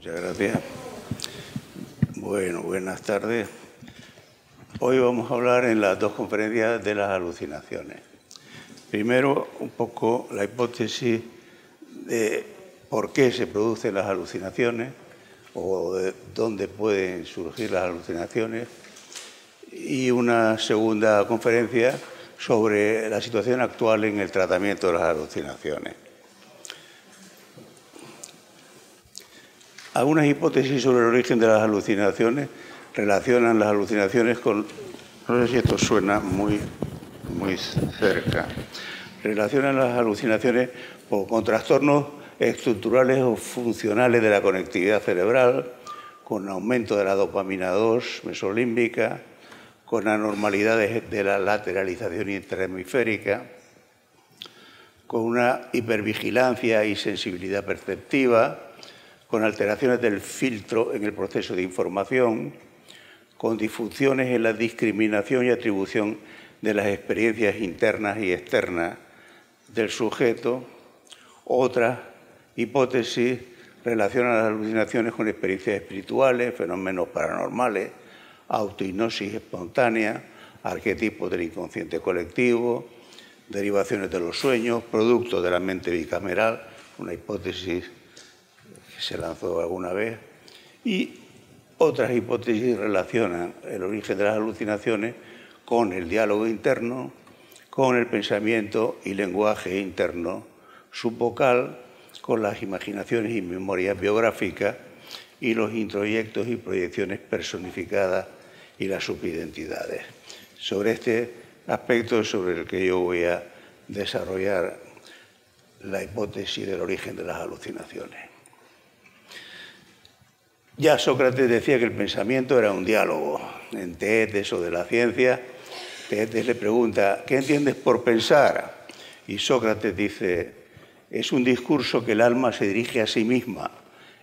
Muchas gracias. Bueno, buenas tardes. Hoy vamos a hablar en las dos conferencias de las alucinaciones. Primero, un poco la hipótesis de por qué se producen las alucinaciones o de dónde pueden surgir las alucinaciones. Y una segunda conferencia sobre la situación actual en el tratamiento de las alucinaciones. Algunas hipótesis sobre el origen de las alucinaciones relacionan las alucinaciones con... No sé si esto suena muy cerca. Relacionan las alucinaciones con trastornos estructurales o funcionales de la conectividad cerebral, con aumento de la dopamina 2 mesolímbica, con anormalidades de la lateralización intrahemisférica, con una hipervigilancia y sensibilidad perceptiva, con alteraciones del filtro en el proceso de información, con disfunciones en la discriminación y atribución de las experiencias internas y externas del sujeto. Otras hipótesis relacionan las alucinaciones con experiencias espirituales, fenómenos paranormales, autohipnosis espontánea, arquetipos del inconsciente colectivo, derivaciones de los sueños, producto de la mente bicameral, una hipótesis que se lanzó alguna vez, y otras hipótesis relacionan el origen de las alucinaciones con el diálogo interno, con el pensamiento y lenguaje interno subvocal, con las imaginaciones y memorias biográficas y los introyectos y proyecciones personificadas y las subidentidades. Sobre este aspecto es sobre el que yo voy a desarrollar la hipótesis del origen de las alucinaciones. Ya Sócrates decía que el pensamiento era un diálogo. En Teetes o de la ciencia, Teetes le pregunta, ¿qué entiendes por pensar? Y Sócrates dice, es un discurso que el alma se dirige a sí misma.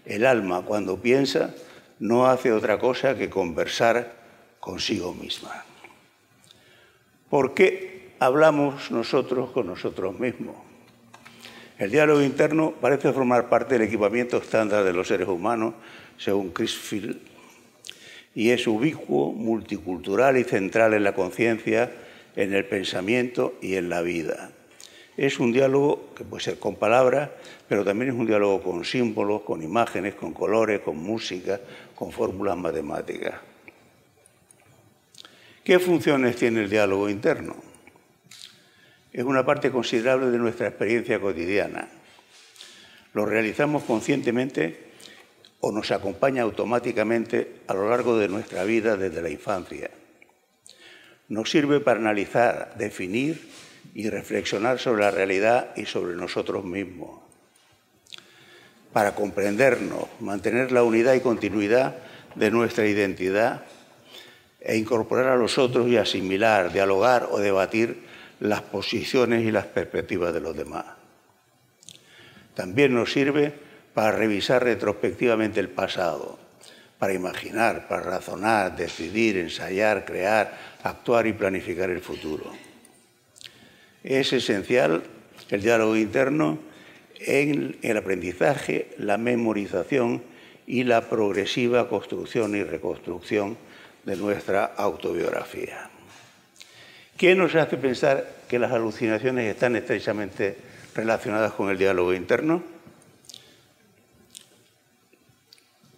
El alma, cuando piensa, no hace otra cosa que conversar consigo misma. ¿Por qué hablamos nosotros con nosotros mismos? El diálogo interno parece formar parte del equipamiento estándar de los seres humanos, según Crisfield, y es ubicuo, multicultural y central en la conciencia, en el pensamiento y en la vida. Es un diálogo que puede ser con palabras, pero también es un diálogo con símbolos, con imágenes, con colores, con música, con fórmulas matemáticas. ¿Qué funciones tiene el diálogo interno? Es una parte considerable de nuestra experiencia cotidiana. Lo realizamos conscientemente o nos acompaña automáticamente a lo largo de nuestra vida desde la infancia. Nos sirve para analizar, definir y reflexionar sobre la realidad y sobre nosotros mismos, para comprendernos, mantener la unidad y continuidad de nuestra identidad e incorporar a los otros y asimilar, dialogar o debatir las posiciones y las perspectivas de los demás. También nos sirve para revisar retrospectivamente el pasado, para imaginar, para razonar, decidir, ensayar, crear, actuar y planificar el futuro. Es esencial el diálogo interno en el aprendizaje, la memorización y la progresiva construcción y reconstrucción de nuestra autobiografía. ¿Qué nos hace pensar que las alucinaciones están estrechamente relacionadas con el diálogo interno?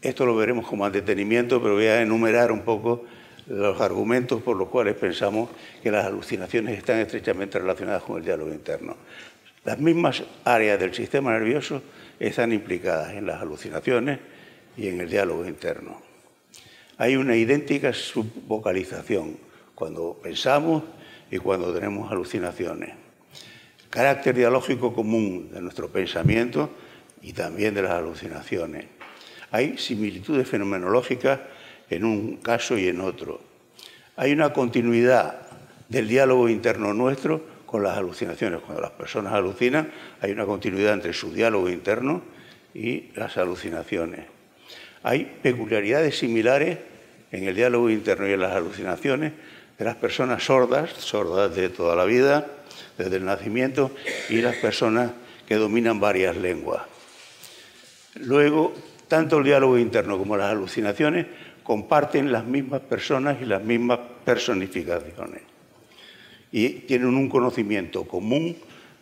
Esto lo veremos con más detenimiento, pero voy a enumerar un poco los argumentos por los cuales pensamos que las alucinaciones están estrechamente relacionadas con el diálogo interno. Las mismas áreas del sistema nervioso están implicadas en las alucinaciones y en el diálogo interno. Hay una idéntica subvocalización cuando pensamos y cuando tenemos alucinaciones. Carácter dialógico común de nuestro pensamiento y también de las alucinaciones. Hay similitudes fenomenológicas en un caso y en otro. Hay una continuidad del diálogo interno nuestro con las alucinaciones. Cuando las personas alucinan, hay una continuidad entre su diálogo interno y las alucinaciones. Hay peculiaridades similares en el diálogo interno y en las alucinaciones de las personas sordas de toda la vida, desde el nacimiento, y las personas que dominan varias lenguas. Luego, Tanto el diálogo interno como las alucinaciones comparten las mismas personas y las mismas personificaciones. Y tienen un conocimiento común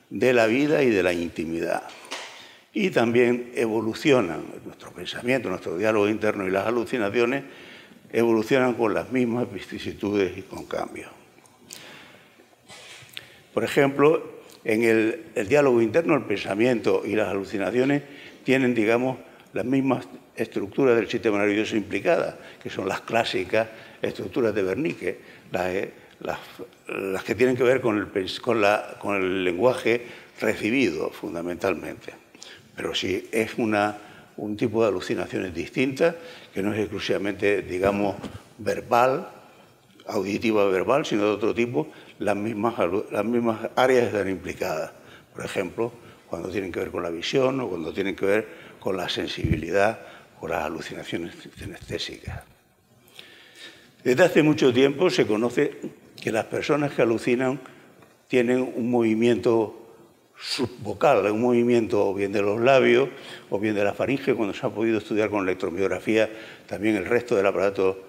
de la vida y de la intimidad. Y también evolucionan, nuestro pensamiento, nuestro diálogo interno y las alucinaciones evolucionan con las mismas vicisitudes y con cambios. Por ejemplo, en el diálogo interno, el pensamiento y las alucinaciones tienen, digamos, las mismas estructuras del sistema nervioso implicadas, que son las clásicas estructuras de Wernicke, las que tienen que ver con el lenguaje recibido, fundamentalmente. Pero sí es un tipo de alucinaciones distintas, que no es exclusivamente, digamos, verbal, auditiva verbal, sino de otro tipo. Las mismas áreas están implicadas. Por ejemplo, cuando tienen que ver con la visión o cuando tienen que ver con la sensibilidad o las alucinaciones cinestésicas. Desde hace mucho tiempo se conoce que las personas que alucinan tienen un movimiento subvocal, un movimiento o bien de los labios o bien de la faringe. Cuando se ha podido estudiar con electromiografía también el resto del aparato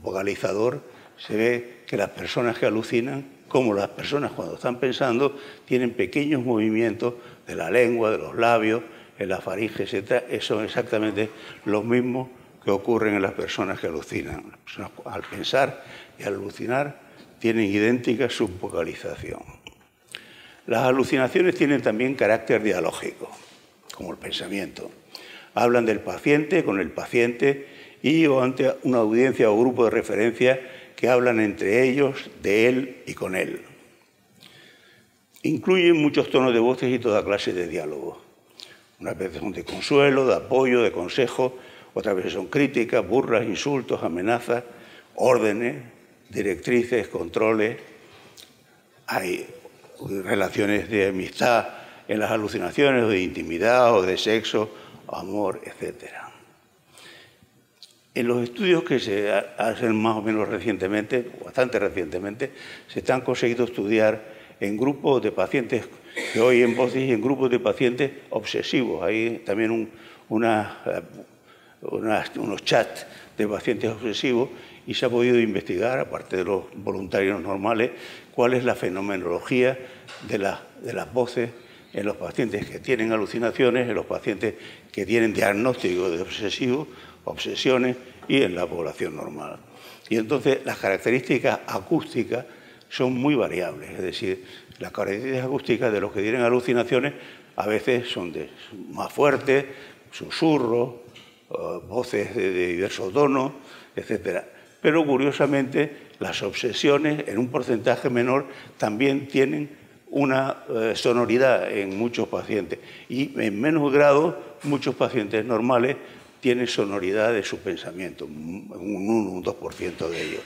vocalizador, se ve que las personas que alucinan, como las personas cuando están pensando, tienen pequeños movimientos de la lengua, de los labios, en la faringe, etc. Son exactamente los mismos que ocurren en las personas que alucinan. Las personas, al pensar y al alucinar, tienen idéntica subvocalización. Las alucinaciones tienen también carácter dialógico, como el pensamiento. Hablan del paciente con el paciente y o ante una audiencia o grupo de referencia que hablan entre ellos, de él y con él. Incluyen muchos tonos de voces y toda clase de diálogos. Unas veces son de consuelo, de apoyo, de consejo, otras veces son críticas, burlas, insultos, amenazas, órdenes, directrices, controles. Hay relaciones de amistad en las alucinaciones, o de intimidad, o de sexo, amor, etc. En los estudios que se hacen más o menos recientemente, bastante recientemente, se están conseguido estudiar en grupos de pacientes que oyen voces y en grupos de pacientes obsesivos. Hay también unos chats de pacientes obsesivos y se ha podido investigar, aparte de los voluntarios normales, cuál es la fenomenología de las voces en los pacientes que tienen alucinaciones, en los pacientes que tienen diagnóstico de obsesiones y en la población normal. Y entonces las características acústicas son muy variables, es decir, las características acústicas de los que tienen alucinaciones a veces son más fuertes, susurros, voces de diversos tonos, etc. Pero curiosamente las obsesiones en un porcentaje menor también tienen una sonoridad en muchos pacientes y en menos grado muchos pacientes normales tienen sonoridad de su pensamiento, un 1 o un 2% de ellos.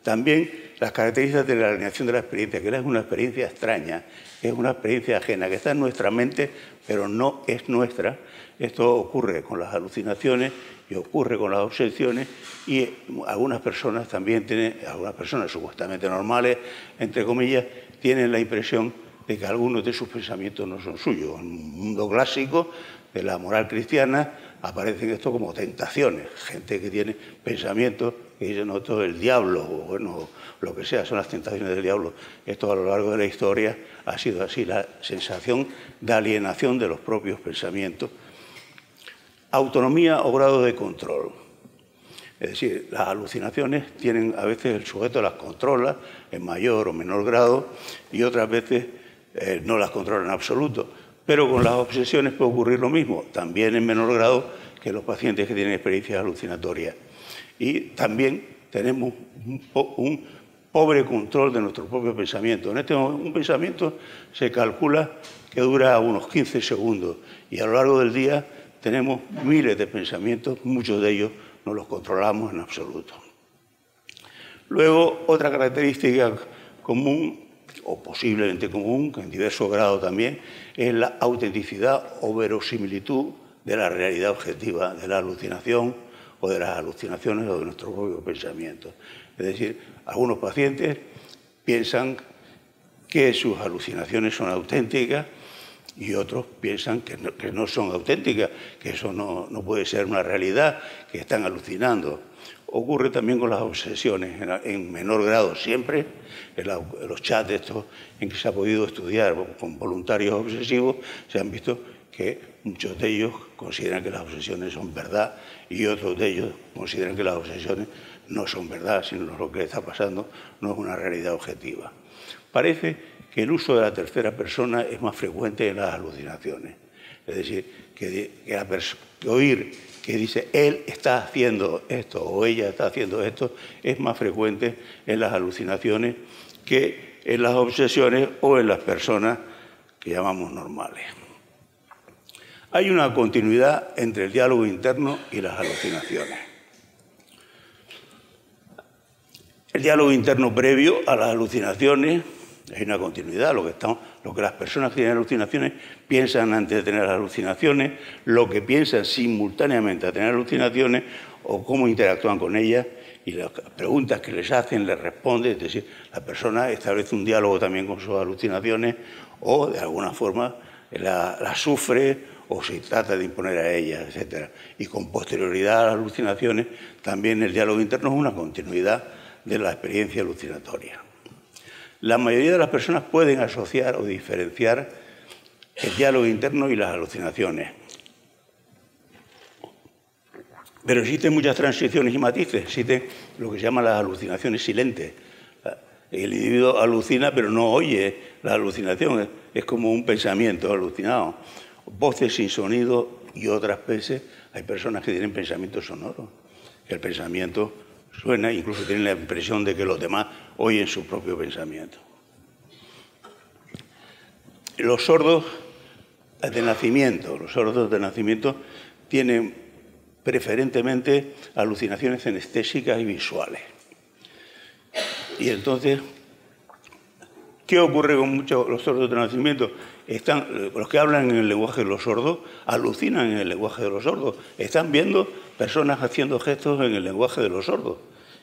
También las características de la alineación de la experiencia, que es una experiencia extraña, es una experiencia ajena, que está en nuestra mente, pero no es nuestra. Esto ocurre con las alucinaciones y ocurre con las obsesiones y algunas personas también tienen, algunas personas supuestamente normales, entre comillas, tienen la impresión de que algunos de sus pensamientos no son suyos. En un mundo clásico de la moral cristiana aparecen esto como tentaciones, gente que tiene pensamientos que dicen, no, todo el diablo, o bueno, lo que sea, son las tentaciones del diablo. Esto a lo largo de la historia ha sido así, la sensación de alienación de los propios pensamientos. Autonomía o grado de control. Es decir, las alucinaciones tienen, a veces el sujeto las controla en mayor o menor grado y otras veces no las controla en absoluto. Pero con las obsesiones puede ocurrir lo mismo, también en menor grado que los pacientes que tienen experiencias alucinatorias. Y también tenemos un pobre control de nuestro propio pensamiento. En este momento, un pensamiento se calcula que dura unos 15 segundos y a lo largo del día tenemos miles de pensamientos, muchos de ellos no los controlamos en absoluto. Luego, otra característica común, o posiblemente común, que en diversos grados también, es la autenticidad o verosimilitud de la realidad objetiva, de la alucinación o de las alucinaciones o de nuestro propio pensamiento. Es decir, algunos pacientes piensan que sus alucinaciones son auténticas y otros piensan que no son auténticas, que eso no puede ser una realidad, que están alucinando. Ocurre también con las obsesiones, en menor grado siempre, en los chats estos en que se ha podido estudiar con voluntarios obsesivos, se han visto que muchos de ellos consideran que las obsesiones son verdad y otros de ellos consideran que las obsesiones no son verdad, sino lo que está pasando no es una realidad objetiva. Parece que el uso de la tercera persona es más frecuente en las alucinaciones. Es decir, que oír que dice él está haciendo esto o ella está haciendo esto es más frecuente en las alucinaciones que en las obsesiones o en las personas que llamamos normales. Hay una continuidad entre el diálogo interno y las alucinaciones. El diálogo interno previo a las alucinaciones, hay una continuidad, lo que las personas que tienen alucinaciones piensan antes de tener alucinaciones, lo que piensan simultáneamente a tener alucinaciones o cómo interactúan con ellas y las preguntas que les hacen, les responden, es decir, la persona establece un diálogo también con sus alucinaciones o de alguna forma la sufre o se trata de imponer a ellas, etc. Y con posterioridad a las alucinaciones también el diálogo interno es una continuidad de la experiencia alucinatoria. La mayoría de las personas pueden asociar o diferenciar el diálogo interno y las alucinaciones. Pero existen muchas transiciones y matices, existen lo que se llaman las alucinaciones silentes. El individuo alucina pero no oye la alucinación, es como un pensamiento alucinado. Voces sin sonido y otras veces hay personas que tienen pensamientos sonoros. El pensamiento suena, incluso tienen la impresión de que los demás oyen su propio pensamiento. Los sordos de nacimiento tienen preferentemente alucinaciones cinestésicas y visuales. Y entonces, ¿qué ocurre con muchos los sordos de nacimiento? Los que hablan en el lenguaje de los sordos alucinan en el lenguaje de los sordos. Están viendo personas haciendo gestos en el lenguaje de los sordos,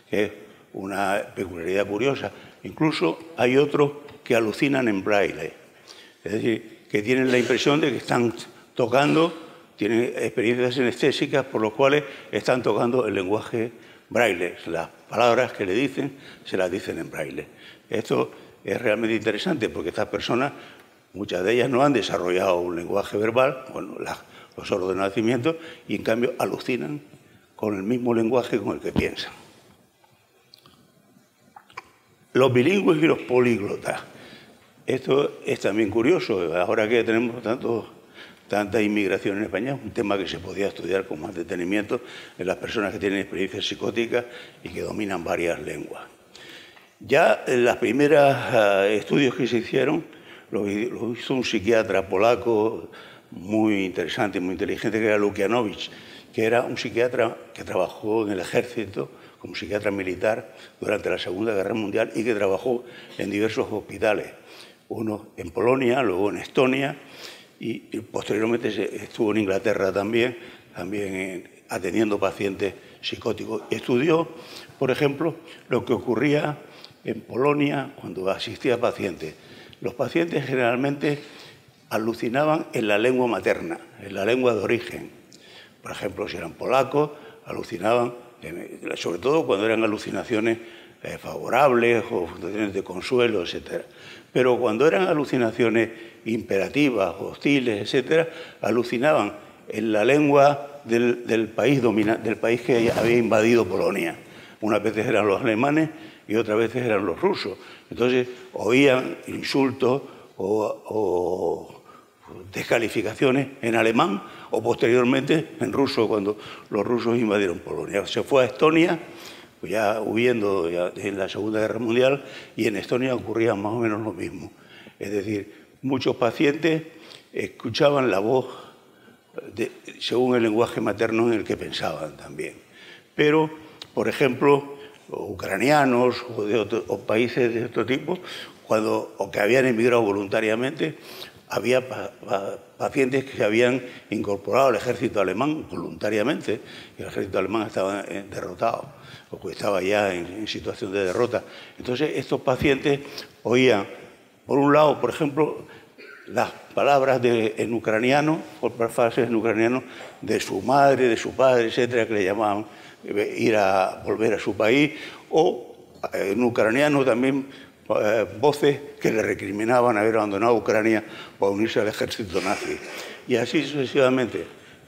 que es una peculiaridad curiosa. Incluso hay otros que alucinan en braille, es decir, que tienen la impresión de que están tocando, tienen experiencias sinestésicas por las cuales están tocando el lenguaje braille. Las palabras que le dicen se las dicen en braille. Esto es realmente interesante porque estas personas, muchas de ellas no han desarrollado un lenguaje verbal, bueno, los sordos de nacimiento, y en cambio alucinan con el mismo lenguaje con el que piensan. Los bilingües y los políglotas. Esto es también curioso. Ahora que tenemos tanta inmigración en España, es un tema que se podía estudiar con más detenimiento en las personas que tienen experiencias psicóticas y que dominan varias lenguas. Ya en los primeros estudios que se hicieron, lo hizo un psiquiatra polaco muy interesante, muy inteligente, que era Lukianowicz, que era un psiquiatra que trabajó en el ejército como psiquiatra militar durante la Segunda Guerra Mundial y que trabajó en diversos hospitales, uno en Polonia, luego en Estonia y posteriormente estuvo en Inglaterra también atendiendo pacientes psicóticos. Estudió, por ejemplo, lo que ocurría en Polonia cuando asistía a pacientes. Los pacientes generalmente alucinaban en la lengua materna, en la lengua de origen. Por ejemplo, si eran polacos, alucinaban, sobre todo cuando eran alucinaciones favorables o alucinaciones de consuelo, etc. Pero cuando eran alucinaciones imperativas, hostiles, etc., alucinaban en la lengua del país que había invadido Polonia. Unas veces eran los alemanes y otras veces eran los rusos. Entonces oían insultos o descalificaciones en alemán o posteriormente en ruso cuando los rusos invadieron Polonia. Se fue a Estonia, pues ya huyendo en la Segunda Guerra Mundial, y en Estonia ocurría más o menos lo mismo. Es decir, muchos pacientes escuchaban la voz según el lenguaje materno en el que pensaban también. Pero, por ejemplo, ucranianos o países de otro tipo, o que habían emigrado voluntariamente, había pacientes que se habían incorporado al ejército alemán voluntariamente, y el ejército alemán estaba derrotado, o estaba ya en situación de derrota. Entonces, estos pacientes oían, por un lado, por ejemplo, las palabras en ucraniano, por frases en ucraniano, de su madre, de su padre, etcétera, que le llamaban volver a su país, o en ucraniano también voces que le recriminaban haber abandonado Ucrania para unirse al ejército nazi. Y así sucesivamente.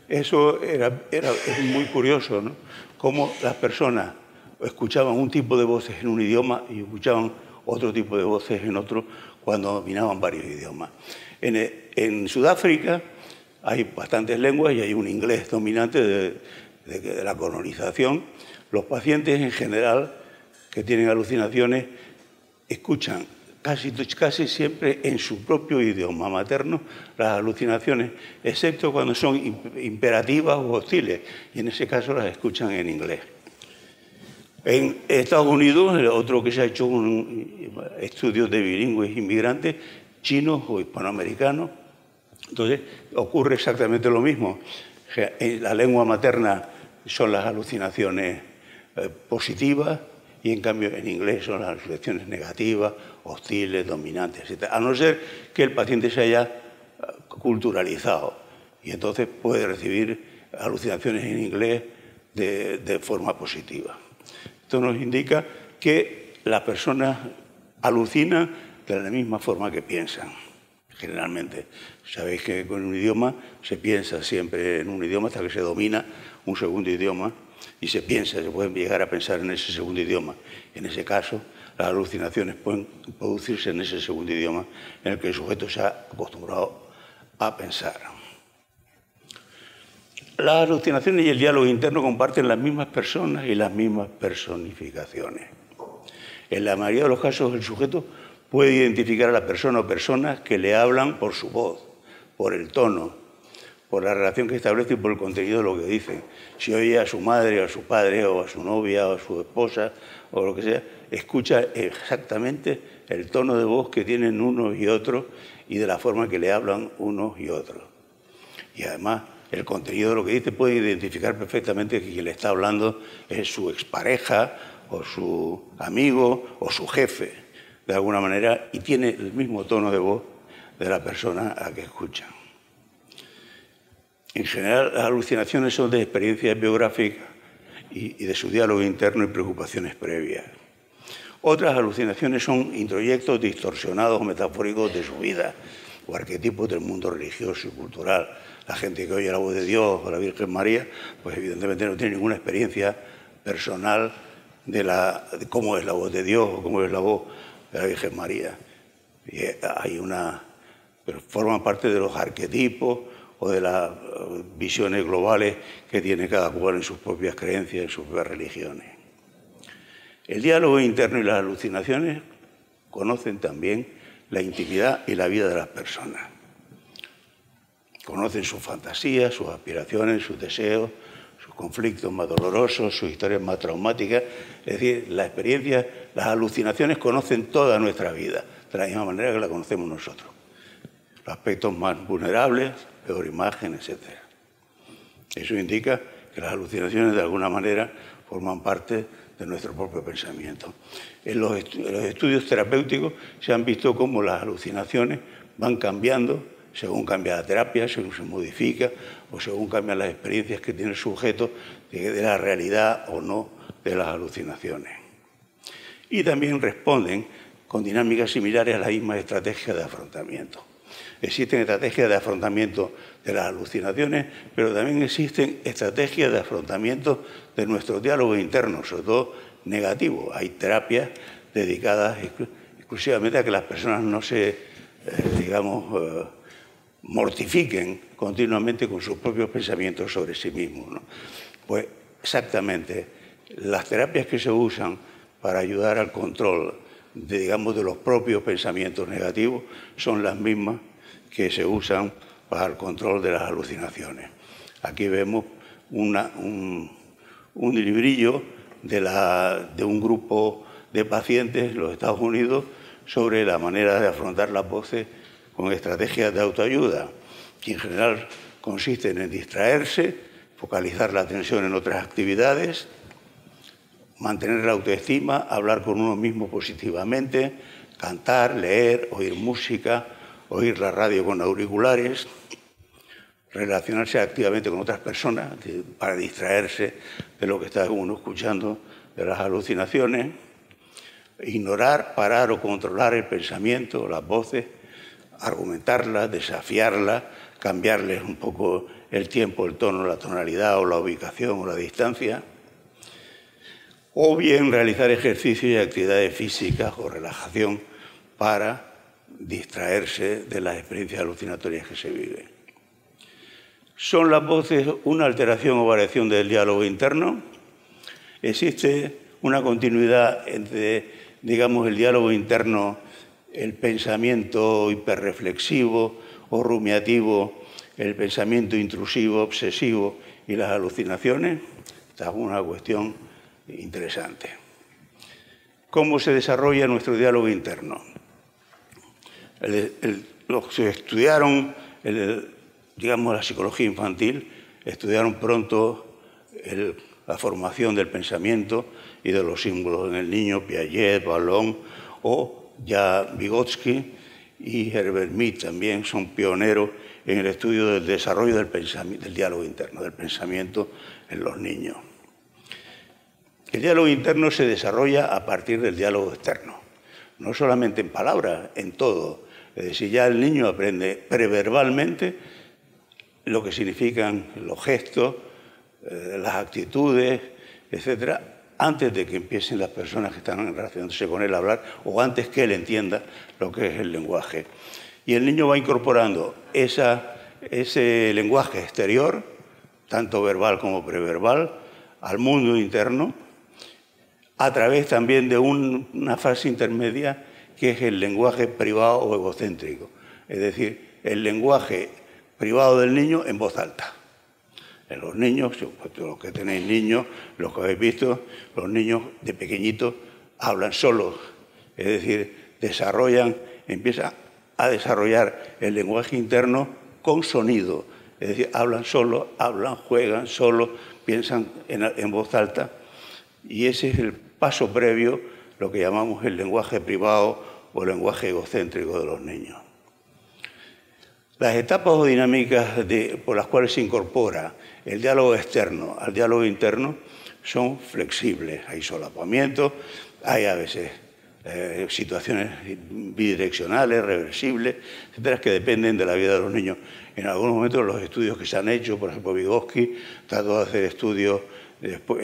Eso es muy curioso, ¿no? Cómo las personas escuchaban un tipo de voces en un idioma y escuchaban otro tipo de voces en otro cuando dominaban varios idiomas. En Sudáfrica hay bastantes lenguas y hay un inglés dominante de la colonización. Los pacientes en general que tienen alucinaciones escuchan casi siempre en su propio idioma materno las alucinaciones, excepto cuando son imperativas o hostiles, y en ese caso las escuchan en inglés. En Estados Unidos, otro que se ha hecho un estudio de bilingües inmigrantes, chinos o hispanoamericanos, entonces ocurre exactamente lo mismo. En la lengua materna son las alucinaciones positivas, y en cambio en inglés son las alucinaciones negativas, hostiles, dominantes, etc. A no ser que el paciente se haya culturalizado y entonces puede recibir alucinaciones en inglés de forma positiva. Esto nos indica que las personas alucinan de la misma forma que piensan, generalmente. Sabéis que con un idioma se piensa siempre en un idioma hasta que se domina un segundo idioma, y se pueden llegar a pensar en ese segundo idioma. En ese caso, las alucinaciones pueden producirse en ese segundo idioma en el que el sujeto se ha acostumbrado a pensar. Las alucinaciones y el diálogo interno comparten las mismas personas y las mismas personificaciones. En la mayoría de los casos, el sujeto puede identificar a la persona o personas que le hablan por su voz, por el tono, por la relación que establece y por el contenido de lo que dicen. Si oye a su madre, o a su padre, o a su novia, o a su esposa, o lo que sea, escucha exactamente el tono de voz que tienen unos y otros y de la forma que le hablan unos y otros. Y además, el contenido de lo que dice puede identificar perfectamente que quien le está hablando es su expareja, o su amigo, o su jefe, de alguna manera, y tiene el mismo tono de voz de la persona a la que escucha. En general, las alucinaciones son de experiencias biográficas y de su diálogo interno y preocupaciones previas. Otras alucinaciones son introyectos distorsionados o metafóricos de su vida o arquetipos del mundo religioso y cultural. La gente que oye la voz de Dios o la Virgen María, pues evidentemente no tiene ninguna experiencia personal de cómo es la voz de Dios o cómo es la voz de la Virgen María. Pero forman parte de los arquetipos o de las visiones globales que tiene cada cual en sus propias creencias, en sus propias religiones. El diálogo interno y las alucinaciones conocen también la intimidad y la vida de las personas. Conocen sus fantasías, sus aspiraciones, sus deseos, sus conflictos más dolorosos, sus historias más traumáticas. Es decir, las alucinaciones conocen toda nuestra vida, de la misma manera que la conocemos nosotros. Los aspectos más vulnerables, peor imagen, etc. Eso indica que las alucinaciones de alguna manera forman parte de nuestro propio pensamiento. En los estudios terapéuticos se han visto cómo las alucinaciones van cambiando según cambia la terapia, según se modifica o según cambian las experiencias que tiene el sujeto de la realidad o no de las alucinaciones. Y también responden con dinámicas similares a la misma estrategia de afrontamiento. Existen estrategias de afrontamiento de las alucinaciones, pero también existen estrategias de afrontamiento de nuestro diálogo interno, sobre todo negativo. Hay terapias dedicadas exclusivamente a que las personas no se, mortifiquen continuamente con sus propios pensamientos sobre sí mismos, ¿no? Pues exactamente, las terapias que se usan para ayudar al control de los propios pensamientos negativos son las mismas que se usan para el control de las alucinaciones. Aquí vemos un librillo de un grupo de pacientes en los Estados Unidos sobre la manera de afrontar las voces con estrategias de autoayuda, que en general consisten en distraerse, focalizar la atención en otras actividades, mantener la autoestima, hablar con uno mismo positivamente, cantar, leer, oír música oír la radio con auriculares, relacionarse activamente con otras personas para distraerse de lo que está uno escuchando, de las alucinaciones, ignorar, parar o controlar el pensamiento, las voces, argumentarlas, desafiarlas, cambiarles un poco el tiempo, el tono, la tonalidad o la ubicación o la distancia, o bien realizar ejercicios y actividades físicas o relajación para distraerse de las experiencias alucinatorias que se viven. ¿Son las voces una alteración o variación del diálogo interno? ¿Existe una continuidad entre, digamos, el diálogo interno, el pensamiento hiperreflexivo o rumiativo, el pensamiento intrusivo, obsesivo y las alucinaciones? Esta es una cuestión interesante. ¿Cómo se desarrolla nuestro diálogo interno? Los que estudiaron, digamos, la psicología infantil, estudiaron pronto la formación del pensamiento y de los símbolos en el niño, Piaget, Vallon o ya Vygotsky y Herbert Mead también son pioneros en el estudio del desarrollo del diálogo interno, del pensamiento en los niños. El diálogo interno se desarrolla a partir del diálogo externo, no solamente en palabras, en todo. Es decir, ya el niño aprende preverbalmente lo que significan los gestos, las actitudes, etcétera, antes de que empiecen las personas que están relacionándose con él a hablar o antes que él entienda lo que es el lenguaje. Y el niño va incorporando ese lenguaje exterior, tanto verbal como preverbal, al mundo interno, a través también de una fase intermedia que es el lenguaje privado o egocéntrico, es decir, el lenguaje privado del niño en voz alta. En los niños, los que tenéis niños, los que habéis visto, los niños de pequeñitos hablan solos, es decir, empiezan a desarrollar el lenguaje interno con sonido, es decir, hablan solos, juegan solos, piensan en voz alta, y ese es el paso previo, lo que llamamos el lenguaje privado o el lenguaje egocéntrico de los niños. Las etapas o dinámicas por las cuales se incorpora el diálogo externo al diálogo interno son flexibles. Hay solapamientos, hay a veces situaciones bidireccionales, reversibles, etcétera, que dependen de la vida de los niños. En algunos momentos los estudios que se han hecho, por ejemplo, Vygotsky trató de hacer estudios después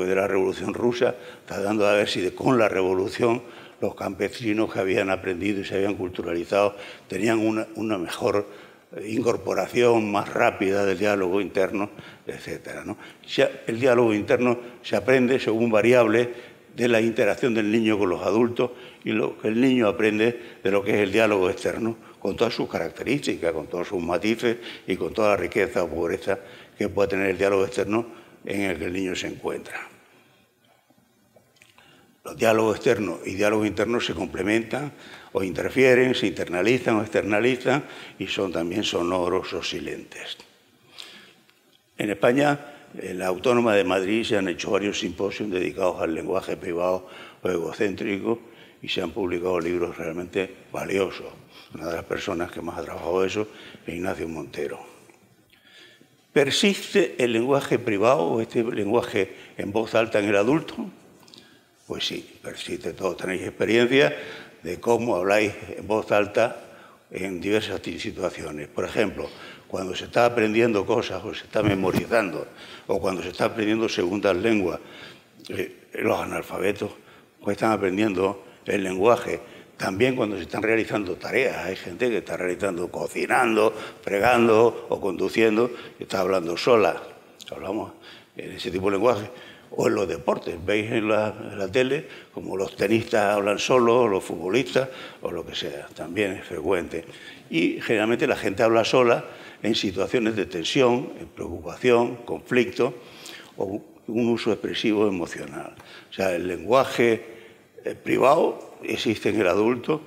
de la Revolución Rusa, tratando de ver si con la Revolución los campesinos que habían aprendido y se habían culturalizado tenían una mejor incorporación más rápida del diálogo interno, etcétera, ¿no? El diálogo interno se aprende según variables de la interacción del niño con los adultos y lo que el niño aprende de lo que es el diálogo externo, con todas sus características, con todos sus matices y con toda la riqueza o pobreza que puede tener el diálogo externo en el que el niño se encuentra. Los diálogos externos y diálogos internos se complementan o interfieren, se internalizan o externalizan y son también sonoros o silentes. En España, en la Autónoma de Madrid, se han hecho varios simposios dedicados al lenguaje privado o egocéntrico y se han publicado libros realmente valiosos. Una de las personas que más ha trabajado eso es Ignacio Montero. ¿Persiste el lenguaje privado o este lenguaje en voz alta en el adulto? Pues sí, persiste. Todos tenéis experiencia de cómo habláis en voz alta en diversas situaciones. Por ejemplo, cuando se está aprendiendo cosas o se está memorizando o cuando se está aprendiendo segundas lenguas, los analfabetos pues están aprendiendo el lenguaje. También cuando se están realizando tareas, hay gente que está realizando, cocinando, fregando o conduciendo, y está hablando sola. Hablamos en ese tipo de lenguaje. O en los deportes, veis en la tele como los tenistas hablan solos, los futbolistas o lo que sea, también es frecuente. Y generalmente la gente habla sola en situaciones de tensión, en preocupación, conflicto o un uso expresivo emocional. O sea, el lenguaje privado existe en el adulto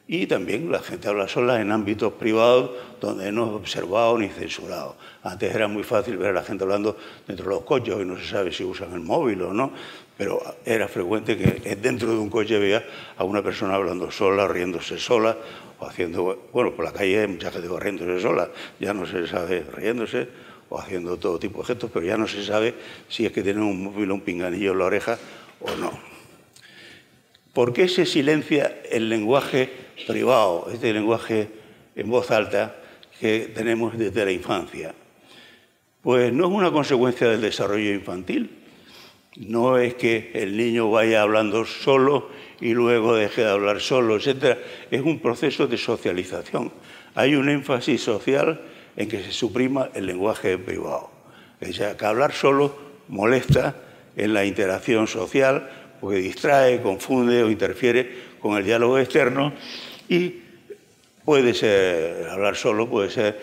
Y también la gente habla sola en ámbitos privados donde no es observado ni censurado. Antes era muy fácil ver a la gente hablando dentro de los coches, hoy no se sabe si usan el móvil o no, pero era frecuente que dentro de un coche veía a una persona hablando sola, riéndose sola, o haciendo, bueno, por la calle hay mucha gente riéndose sola, ya no se sabe riéndose o haciendo todo tipo de gestos, pero ya no se sabe si es que tienen un móvil o un pinganillo en la oreja o no. ¿Por qué se silencia el lenguaje privado, este lenguaje en voz alta que tenemos desde la infancia? Pues no es una consecuencia del desarrollo infantil. No es que el niño vaya hablando solo y luego deje de hablar solo, etc. Es un proceso de socialización. Hay un énfasis social en que se suprima el lenguaje privado. O sea, que hablar solo molesta en la interacción social porque distrae, confunde o interfiere con el diálogo externo y puede ser, hablar solo puede ser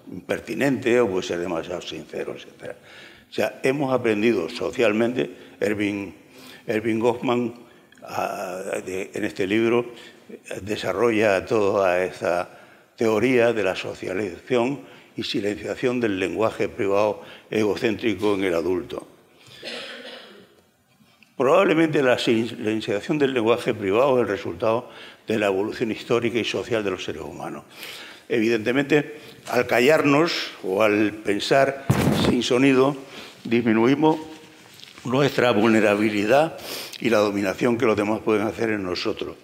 impertinente o puede ser demasiado sincero, etc. O sea, hemos aprendido socialmente, Erving Goffman en este libro desarrolla toda esa teoría de la socialización y silenciación del lenguaje privado egocéntrico en el adulto. Probablemente la silenciación del lenguaje privado es el resultado de la evolución histórica y social de los seres humanos. Evidentemente, al callarnos o al pensar sin sonido, disminuimos nuestra vulnerabilidad y la dominación que los demás pueden hacer en nosotros.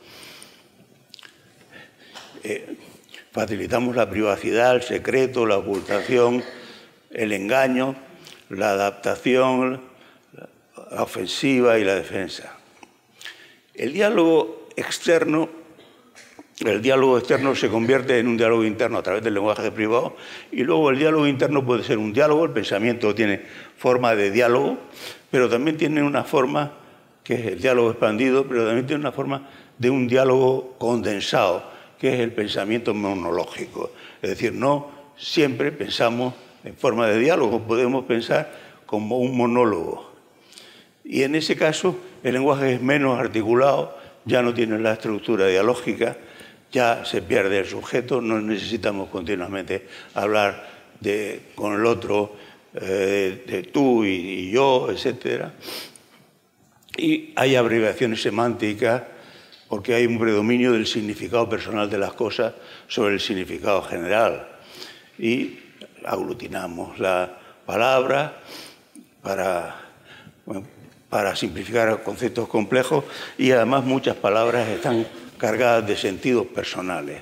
Facilitamos la privacidad, el secreto, la ocultación, el engaño, la adaptación, la ofensiva y la defensa. El diálogo externo se convierte en un diálogo interno a través del lenguaje privado y luego el diálogo interno puede ser un diálogo, el pensamiento tiene forma de diálogo, pero también tiene una forma que es el diálogo expandido, pero también tiene una forma de un diálogo condensado, que es el pensamiento monológico. Es decir, no siempre pensamos en forma de diálogo, podemos pensar como un monólogo. Y en ese caso el lenguaje es menos articulado, ya no tiene la estructura dialógica, ya se pierde el sujeto, no necesitamos continuamente hablar con el otro, de tú y yo, etc. Y hay abreviaciones semánticas porque hay un predominio del significado personal de las cosas sobre el significado general. Y aglutinamos la palabra para simplificar conceptos complejos y además muchas palabras están cargadas de sentidos personales,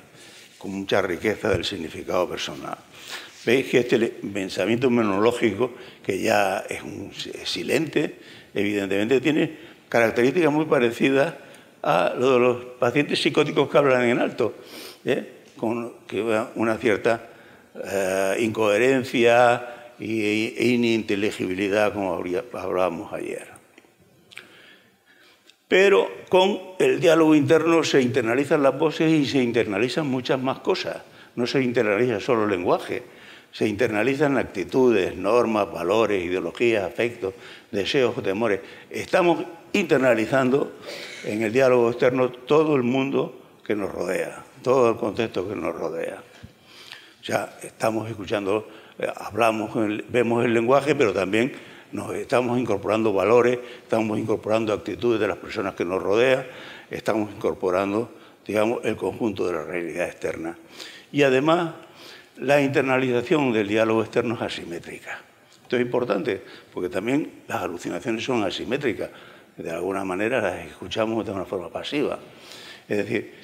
con mucha riqueza del significado personal. Veis que este pensamiento monológico, que ya es silente, evidentemente tiene características muy parecidas a lo de los pacientes psicóticos que hablan en alto, con una cierta incoherencia e ininteligibilidad, como hablábamos ayer. Pero con el diálogo interno se internalizan las voces y se internalizan muchas más cosas. No se internaliza solo el lenguaje, se internalizan actitudes, normas, valores, ideologías, afectos, deseos, temores. Estamos internalizando en el diálogo externo todo el mundo que nos rodea, todo el contexto que nos rodea. O sea, estamos escuchando, hablamos, vemos el lenguaje, pero también nos estamos incorporando valores, estamos incorporando actitudes de las personas que nos rodean, estamos incorporando, digamos, el conjunto de la realidad externa. Y además, la internalización del diálogo externo es asimétrica. Esto es importante, porque también las alucinaciones son asimétricas. De alguna manera las escuchamos de una forma pasiva. Es decir,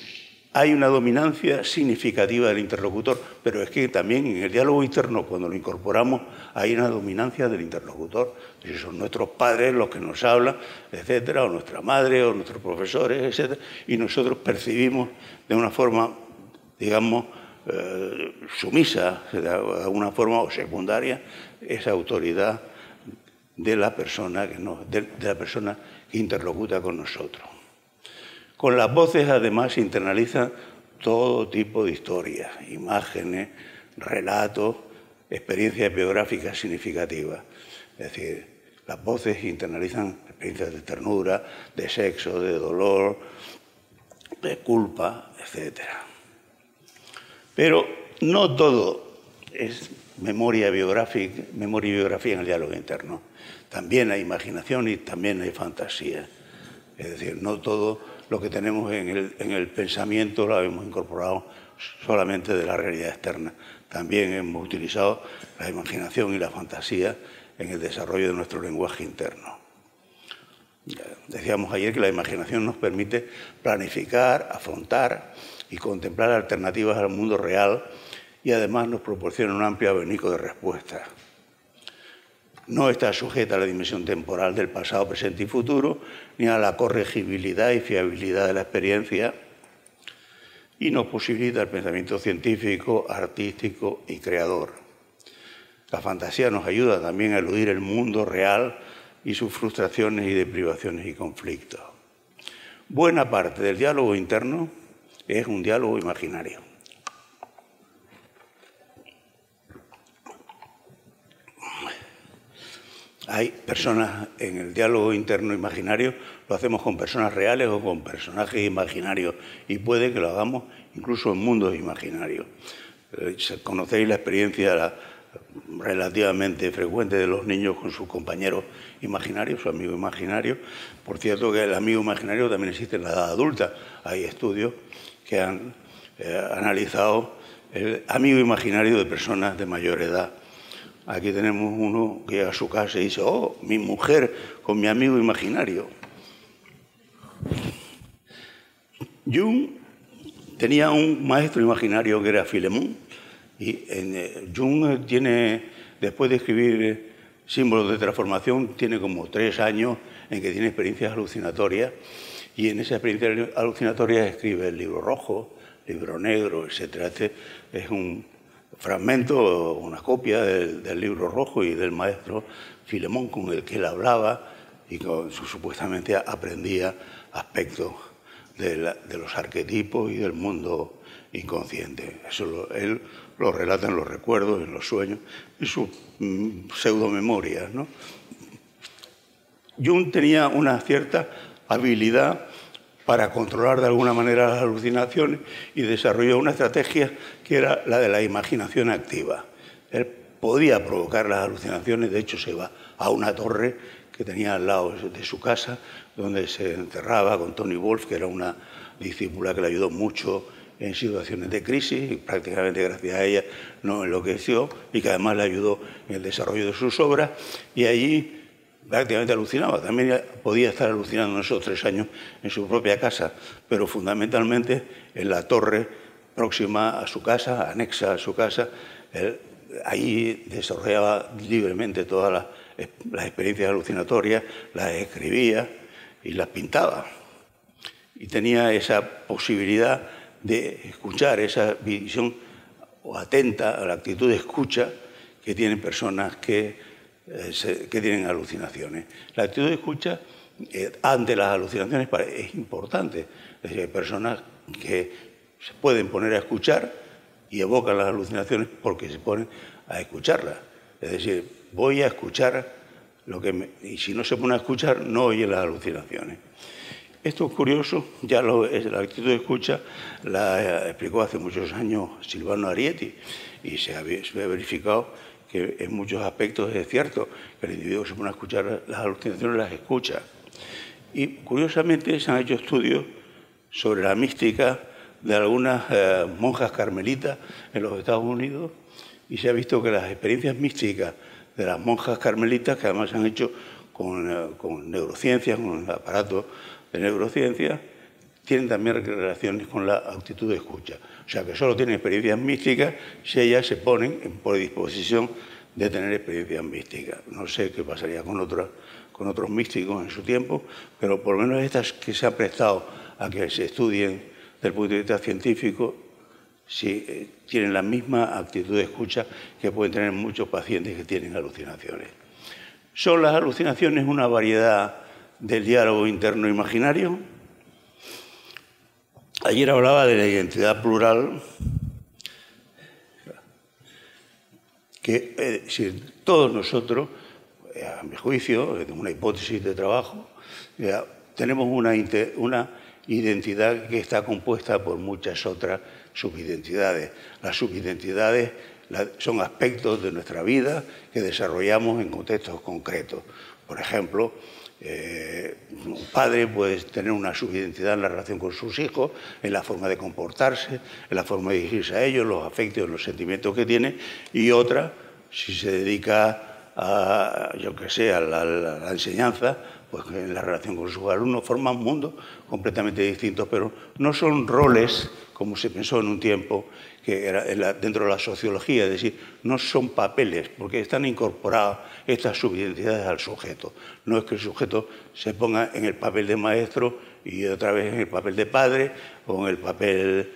hay una dominancia significativa del interlocutor, pero es que también en el diálogo interno, cuando lo incorporamos, hay una dominancia del interlocutor. Si son nuestros padres los que nos hablan, etcétera, o nuestra madre, o nuestros profesores, etcétera, y nosotros percibimos de una forma, digamos, sumisa, de alguna forma, o secundaria, esa autoridad de la persona que interlocuta con nosotros. Con las voces, además, se internalizan todo tipo de historias, imágenes, relatos, experiencias biográficas significativas. Es decir, las voces internalizan experiencias de ternura, de sexo, de dolor, de culpa, etc. Pero no todo es memoria biográfica en el diálogo interno. También hay imaginación y también hay fantasía. Es decir, no todo lo que tenemos en el pensamiento lo hemos incorporado solamente de la realidad externa. También hemos utilizado la imaginación y la fantasía en el desarrollo de nuestro lenguaje interno. Decíamos ayer que la imaginación nos permite planificar, afrontar y contemplar alternativas al mundo real y además nos proporciona un amplio abanico de respuestas. No está sujeta a la dimensión temporal del pasado, presente y futuro, ni a la corregibilidad y fiabilidad de la experiencia, y nos posibilita el pensamiento científico, artístico y creador. La fantasía nos ayuda también a eludir el mundo real y sus frustraciones y deprivaciones y conflictos. Buena parte del diálogo interno es un diálogo imaginario. Hay personas en el diálogo interno imaginario, lo hacemos con personas reales o con personajes imaginarios y puede que lo hagamos incluso en mundos imaginarios. Conocéis la experiencia relativamente frecuente de los niños con sus compañeros imaginarios, su amigo imaginario. Por cierto que el amigo imaginario también existe en la edad adulta. Hay estudios que han analizado el amigo imaginario de personas de mayor edad. Aquí tenemos uno que llega a su casa y dice, oh, mi mujer con mi amigo imaginario. Jung tenía un maestro imaginario que era Filemón y Jung tiene, después de escribir Símbolos de Transformación, tiene como 3 años en que tiene experiencias alucinatorias y en esas experiencias alucinatorias escribe el libro rojo, libro negro, etc. Este es un fragmento, una copia del libro rojo y del maestro Filemón con el que él hablaba y con supuestamente aprendía aspectos de los arquetipos y del mundo inconsciente. Eso él lo relata en los recuerdos, en los sueños, en sus pseudomemorias, ¿no? Jung tenía una cierta habilidad para controlar de alguna manera las alucinaciones y desarrolló una estrategia que era la de la imaginación activa. Él podía provocar las alucinaciones, de hecho se va a una torre que tenía al lado de su casa, donde se encerraba con Toni Wolff, que era una discípula que le ayudó mucho en situaciones de crisis y prácticamente gracias a ella no enloqueció y que además le ayudó en el desarrollo de sus obras y allí prácticamente alucinaba. También podía estar alucinando en esos 3 años en su propia casa, pero fundamentalmente en la torre próxima a su casa, anexa a su casa. Él ahí desarrollaba libremente todas las experiencias alucinatorias, las escribía y las pintaba. Y tenía esa posibilidad de escuchar, esa visión atenta a la actitud de escucha que tienen personas que tienen alucinaciones. La actitud de escucha ante las alucinaciones es importante. Es decir, hay personas que se pueden poner a escuchar y evocan las alucinaciones porque se ponen a escucharlas. Es decir, voy a escuchar y si no se pone a escuchar, no oye las alucinaciones. Esto es curioso, ya la actitud de escucha la explicó hace muchos años Silvano Arietti y se ha verificado que en muchos aspectos es cierto que el individuo que se pone a escuchar las alucinaciones las escucha. Y curiosamente se han hecho estudios sobre la mística de algunas monjas carmelitas en los Estados Unidos y se ha visto que las experiencias místicas de las monjas carmelitas, que además se han hecho con neurociencias, con el aparato de neurociencia, tienen también relaciones con la actitud de escucha. O sea, que solo tienen experiencias místicas si ellas se ponen en predisposición de tener experiencias místicas. No sé qué pasaría con otros místicos en su tiempo, pero por lo menos estas que se han prestado a que se estudien desde el punto de vista científico, si tienen la misma actitud de escucha que pueden tener muchos pacientes que tienen alucinaciones. ¿Son las alucinaciones una variedad del diálogo interno imaginario? Ayer hablaba de la identidad plural, que si todos nosotros, a mi juicio, una hipótesis de trabajo, tenemos una identidad que está compuesta por muchas otras subidentidades. Las subidentidades son aspectos de nuestra vida que desarrollamos en contextos concretos. Por ejemplo, un padre puede tener una subidentidad en la relación con sus hijos, en la forma de comportarse, en la forma de dirigirse a ellos, los afectos, los sentimientos que tiene, y otra, si se dedica a, yo qué sé, a la enseñanza, pues en la relación con sus alumnos forman mundos completamente distintos, pero no son roles, como se pensó en un tiempo, que era dentro de la sociología, es decir, no son papeles, porque están incorporadas estas subidentidades al sujeto. No es que el sujeto se ponga en el papel de maestro y otra vez en el papel de padre o en el papel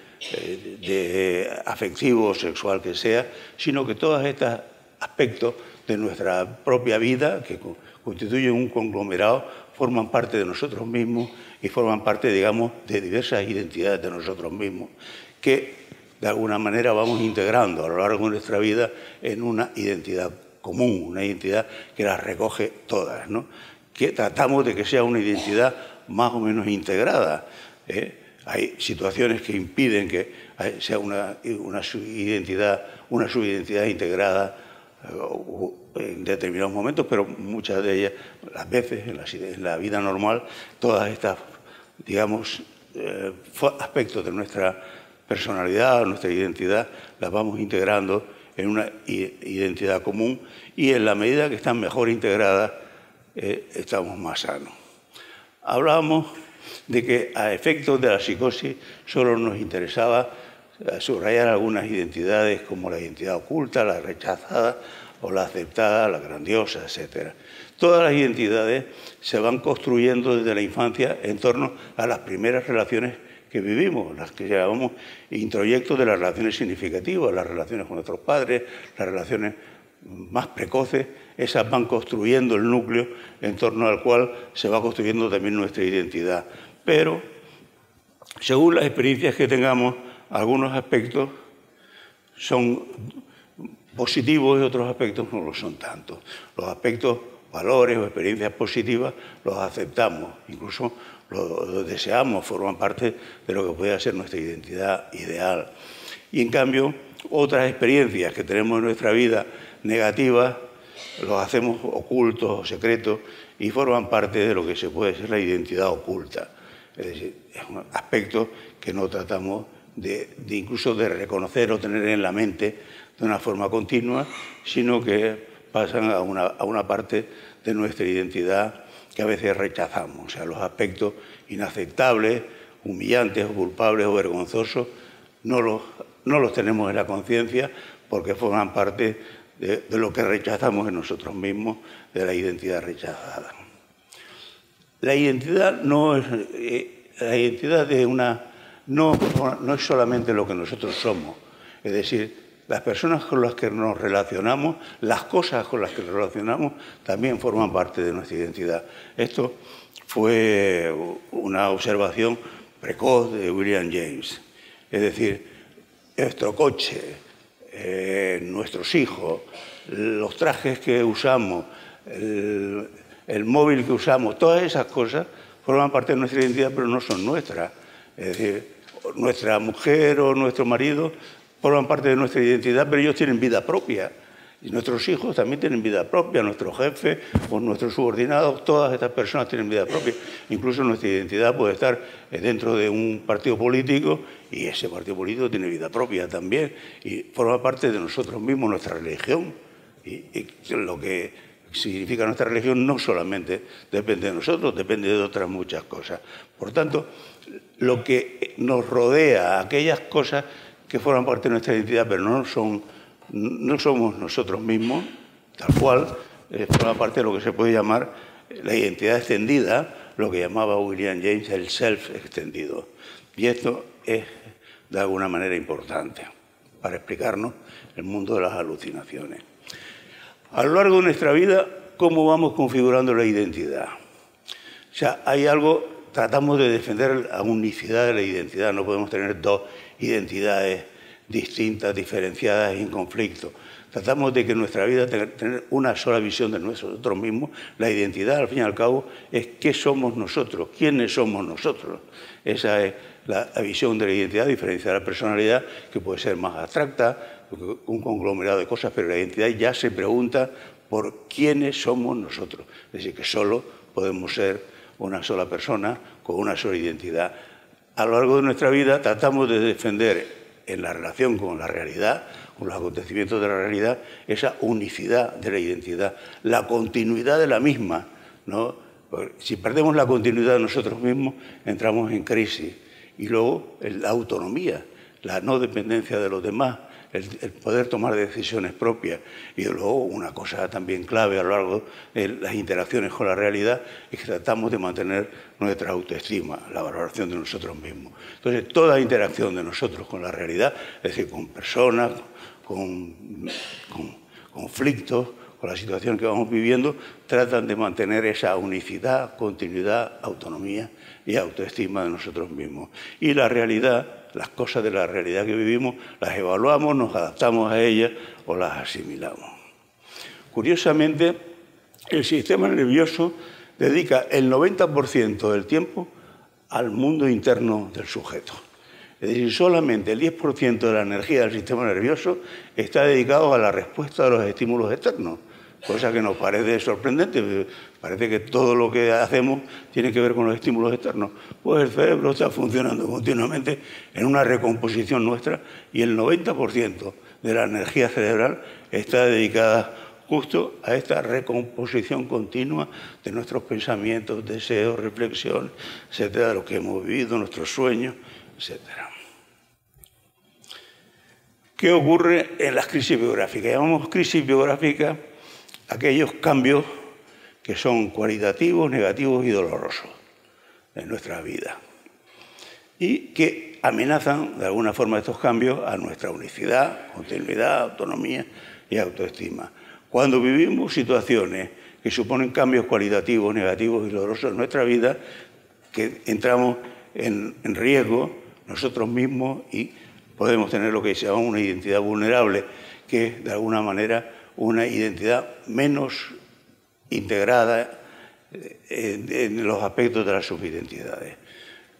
de afectivo o sexual que sea, sino que todos estos aspectos de nuestra propia vida, que constituyen un conglomerado, forman parte de nosotros mismos y forman parte, digamos, de diversas identidades de nosotros mismos, que de alguna manera vamos integrando a lo largo de nuestra vida en una identidad común, una identidad que las recoge todas, ¿no? Que tratamos de que sea una identidad más o menos integrada. Hay situaciones que impiden que sea una subidentidad integrada en determinados momentos, pero muchas de ellas, las veces, en la vida normal, todas estas, digamos, aspectos de nuestra personalidad, nuestra identidad, las vamos integrando en una identidad común y en la medida que están mejor integradas, estamos más sanos. Hablábamos de que a efectos de la psicosis solo nos interesaba subrayar algunas identidades como la identidad oculta, la rechazada o la aceptada, la grandiosa, etc. Todas las identidades se van construyendo desde la infancia en torno a las primeras relaciones que vivimos, las que llamamos introyectos de las relaciones significativas, las relaciones con nuestros padres, las relaciones más precoces, esas van construyendo el núcleo en torno al cual se va construyendo también nuestra identidad. Pero, según las experiencias que tengamos, algunos aspectos son positivos y otros aspectos no lo son tanto. Los aspectos, valores o experiencias positivas los aceptamos, incluso lo deseamos, forman parte de lo que puede ser nuestra identidad ideal. Y en cambio, otras experiencias que tenemos en nuestra vida negativas, los hacemos ocultos o secretos y forman parte de lo que se puede ser la identidad oculta. Es decir, es un aspecto que no tratamos incluso de reconocer o tener en la mente de una forma continua, sino que pasan a una parte de nuestra identidad que a veces rechazamos. O sea, los aspectos inaceptables, humillantes o culpables o vergonzosos no los tenemos en la conciencia porque forman parte de lo que rechazamos en nosotros mismos, de la identidad rechazada. La identidad no es solamente lo que nosotros somos, es decir, las personas con las que nos relacionamos, las cosas con las que nos relacionamos, también forman parte de nuestra identidad. Esto fue una observación precoz de William James. Es decir, nuestro coche, nuestros hijos, los trajes que usamos, el móvil que usamos, todas esas cosas forman parte de nuestra identidad, pero no son nuestras. Es decir, nuestra mujer o nuestro marido forman parte de nuestra identidad, pero ellos tienen vida propia. Y nuestros hijos también tienen vida propia, nuestro jefe o nuestros subordinados, todas estas personas tienen vida propia. Incluso nuestra identidad puede estar dentro de un partido político y ese partido político tiene vida propia también y forma parte de nosotros mismos, nuestra religión. Y lo que significa nuestra religión no solamente depende de nosotros, depende de otras muchas cosas. Por tanto, lo que nos rodea, aquellas cosas que forman parte de nuestra identidad, pero no somos nosotros mismos, tal cual, forma parte de lo que se puede llamar la identidad extendida, lo que llamaba William James el self extendido. Y esto es, de alguna manera, importante para explicarnos el mundo de las alucinaciones. A lo largo de nuestra vida, ¿cómo vamos configurando la identidad? O sea, hay algo, tratamos de defender la unicidad de la identidad, no podemos tener dos identidades distintas, diferenciadas y en conflicto. Tratamos de que nuestra vida tener una sola visión de nosotros mismos. La identidad, al fin y al cabo, es qué somos nosotros, quiénes somos nosotros. Esa es la visión de la identidad, diferencia de la personalidad, que puede ser más abstracta, un conglomerado de cosas, pero la identidad ya se pregunta por quiénes somos nosotros. Es decir, que solo podemos ser una sola persona con una sola identidad. A lo largo de nuestra vida tratamos de defender en la relación con la realidad, con los acontecimientos de la realidad, esa unicidad de la identidad, la continuidad de la misma, ¿no? Si perdemos la continuidad de nosotros mismos, entramos en crisis. Y luego la autonomía, la no dependencia de los demás, el poder tomar decisiones propias. Y luego una cosa también clave a lo largo de las interacciones con la realidad es que tratamos de mantener nuestra autoestima, la valoración de nosotros mismos. Entonces, toda interacción de nosotros con la realidad, es decir, con personas, con conflictos, con la situación que vamos viviendo, tratan de mantener esa unicidad, continuidad, autonomía y autoestima de nosotros mismos. Y la realidad, las cosas de la realidad que vivimos, las evaluamos, nos adaptamos a ellas o las asimilamos. Curiosamente, el sistema nervioso dedica el 90% del tiempo al mundo interno del sujeto. Es decir, solamente el 10% de la energía del sistema nervioso está dedicado a la respuesta a los estímulos externos, cosa que nos parece sorprendente. Parece que todo lo que hacemos tiene que ver con los estímulos externos. Pues el cerebro está funcionando continuamente en una recomposición nuestra y el 90% de la energía cerebral está dedicada justo a esta recomposición continua de nuestros pensamientos, deseos, reflexiones, etcétera, de lo que hemos vivido, nuestros sueños, etcétera. ¿Qué ocurre en las crisis biográficas? Llamamos crisis biográficas aquellos cambios que son cualitativos, negativos y dolorosos en nuestra vida y que amenazan de alguna forma estos cambios a nuestra unicidad, continuidad, autonomía y autoestima. Cuando vivimos situaciones que suponen cambios cualitativos, negativos y dolorosos en nuestra vida, que entramos en riesgo nosotros mismos y podemos tener lo que se llama una identidad vulnerable, que es de alguna manera una identidad menos integrada en los aspectos de las subidentidades.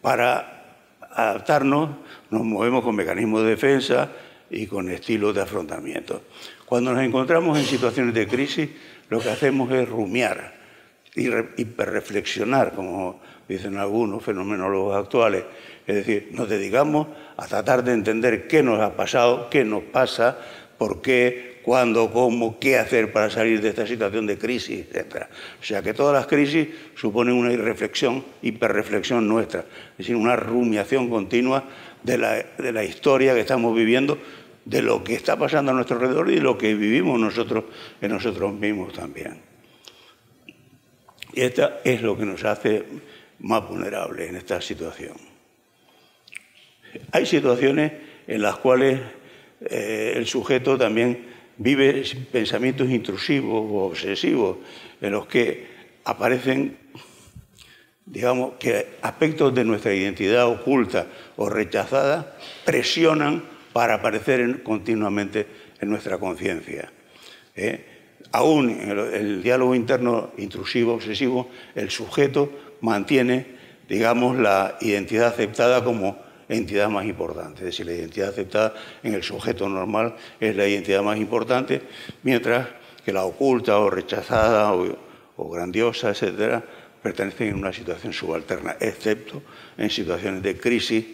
Para adaptarnos nos movemos con mecanismos de defensa y con estilos de afrontamiento. Cuando nos encontramos en situaciones de crisis, lo que hacemos es rumiar, hiperreflexionar, como dicen algunos fenomenólogos actuales. Es decir, nos dedicamos a tratar de entender qué nos ha pasado, qué nos pasa, por qué, cuándo, cómo, qué hacer para salir de esta situación de crisis, etc. O sea que todas las crisis suponen una hiperreflexión nuestra, es decir, una rumiación continua de la historia que estamos viviendo, de lo que está pasando a nuestro alrededor y de lo que vivimos nosotros en nosotros mismos también. Y esto es lo que nos hace más vulnerables en esta situación. Hay situaciones en las cuales el sujeto también vive pensamientos intrusivos o obsesivos, en los que aparecen, digamos, que aspectos de nuestra identidad oculta o rechazada presionan para aparecer continuamente en nuestra conciencia. Aún en el diálogo interno intrusivo, obsesivo, el sujeto mantiene, digamos, la identidad aceptada como entidad más importante. Es decir, la identidad aceptada en el sujeto normal es la identidad más importante, mientras que la oculta o rechazada o grandiosa, etcétera, pertenecen a una situación subalterna, excepto en situaciones de crisis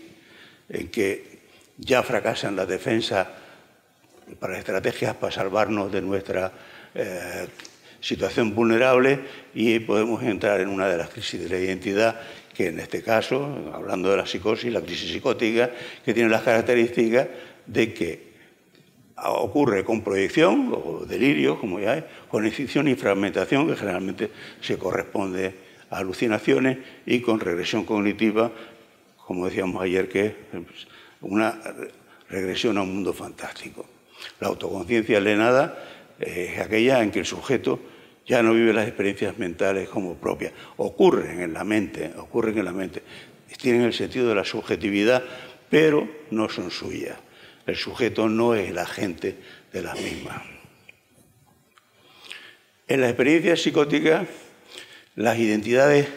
en que ya fracasan las defensas para estrategias para salvarnos de nuestra situación vulnerable y podemos entrar en una de las crisis de la identidad, que en este caso, hablando de la psicosis, la crisis psicótica, que tiene las características de que ocurre con proyección o delirio, como ya es, con extinción y fragmentación, que generalmente se corresponde a alucinaciones, y con regresión cognitiva, como decíamos ayer, que es una regresión a un mundo fantástico. La autoconciencia alienada es aquella en que el sujeto ya no vive las experiencias mentales como propias. Ocurren en la mente, tienen el sentido de la subjetividad, pero no son suyas. El sujeto no es el agente de las mismas. En las experiencias psicóticas, las identidades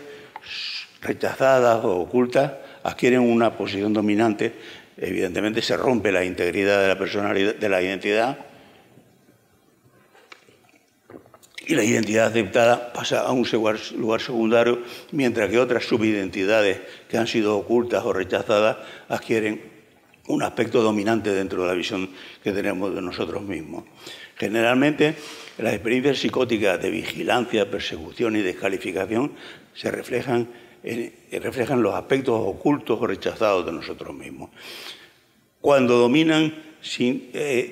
rechazadas o ocultas adquieren una posición dominante. Evidentemente se rompe la integridad de la personalidad, de la identidad, y la identidad aceptada pasa a un lugar secundario, mientras que otras subidentidades que han sido ocultas o rechazadas adquieren un aspecto dominante dentro de la visión que tenemos de nosotros mismos. Generalmente, las experiencias psicóticas de vigilancia, persecución y descalificación se reflejan los aspectos ocultos o rechazados de nosotros mismos. Cuando dominan,